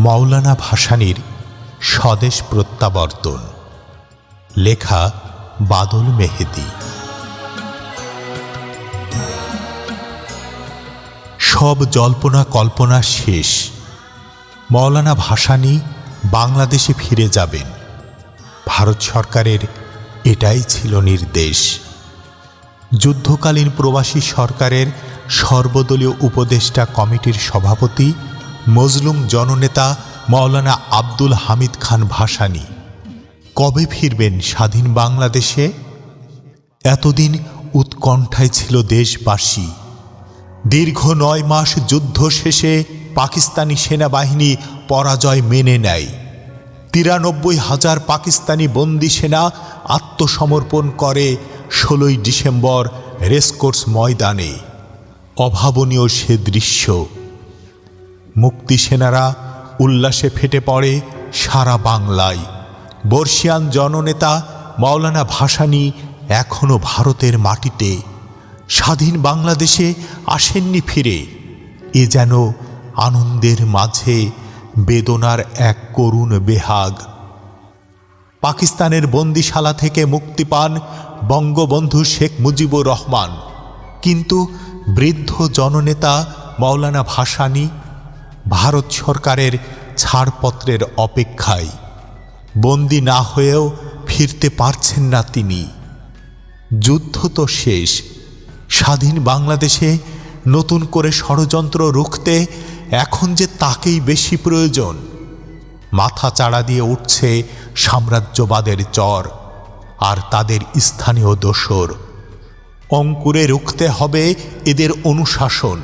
মাওলানা ভাসানীর স্বদেশ প্রত্যাবর্তন, লেখা বাদল মেহেদী। সব জল্পনা কল্পনা শেষ। মাওলানা ভাসানী বাংলাদেশে ফিরে যাবেন। ভারত সরকারের এটাই ছিল নির্দেশ। যুদ্ধকালীন প্রবাসী সরকারের সর্বদলীয় উপদেষ্টা কমিটির সভাপতি মজলুম জননেতা মাওলানা আব্দুল হামিদ খান ভাসানী কবে ফিরবেন স্বাধীন বাংলাদেশে? এতদিন উৎকণ্ঠায় ছিল দেশবাসী। দীর্ঘ 9 মাস যুদ্ধ শেষে পাকিস্তানি সেনাবাহিনী পরাজয় মেনে নেয়। 93,000 পাকিস্তানি বন্দি সেনা আত্মসমর্পণ করে 16 ডিসেম্বর রেসকোর্স ময়দানে। অভাবনীয় সে দৃশ্য। মুক্তি সেনারা উল্লাসে ফেটে পড়ে সারা বাংলায়। বর্ষিয়ান জননেতা মাওলানা ভাসানী এখনো ভারতের মাটিতে। স্বাধীন বাংলাদেশে আসেননি ফিরে। এ যেন আনন্দের মাঝে বেদনার এক করুণ বেহাগ। পাকিস্তানের বন্দিশালা থেকে মুক্তি পান বঙ্গবন্ধু শেখ মুজিবুর রহমান, কিন্তু বৃদ্ধ জননেতা মাওলানা ভাসানী ভারত সরকারের ছাড়পত্রের অপেক্ষায়। বন্দী না হয়েও ফিরতে পারছেন না তিনি। যুদ্ধ তো শেষ। স্বাধীন বাংলাদেশে নতুন করে ষড়যন্ত্র রুখতে এখন যে তাকেই বেশি প্রয়োজন। মাথা চাড়া দিয়ে উঠছে সাম্রাজ্যবাদের চর আর তাদের স্থানীয় দোসর। অঙ্কুরে রুখতে হবে এদের অনুশাসন।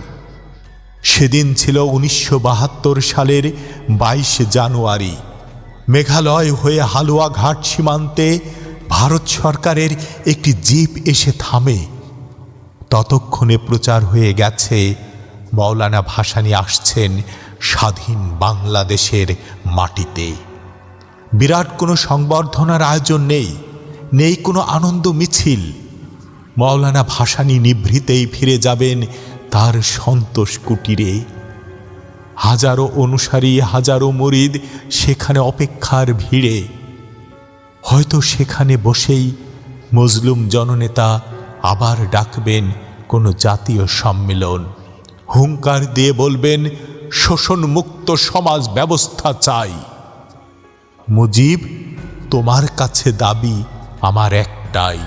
সেদিন ছিল 1972 সালের 22 জানুয়ারি। মেঘালয় হয়ে হালুয়াঘাট সীমান্তে ভারত সরকারের একটি জিপ এসে থামে। ততক্ষণে প্রচার হয়ে গেছে মাওলানা ভাসানী আসছেন স্বাধীন বাংলাদেশের মাটিতে। বিরাট কোনো সংবর্ধনার আয়োজন নেই, নেই কোনো আনন্দ মিছিল। মাওলানা ভাসানী নিভৃতেই ফিরে যাবেন তার সন্তোষ কুটিরে। হাজারো অনুসারী, হাজারো মুরিদ সেখানে অপেক্ষার ভিড়ে। হয়তো সেখানে বসেই মজলুম জননেতা আবার ডাকবেন কোনো জাতীয় সম্মেলন। হুঙ্কার দিয়ে বলবেন, শোষণমুক্ত সমাজ ব্যবস্থা চাই। মুজিব, তোমার কাছে দাবি আমার একটাই,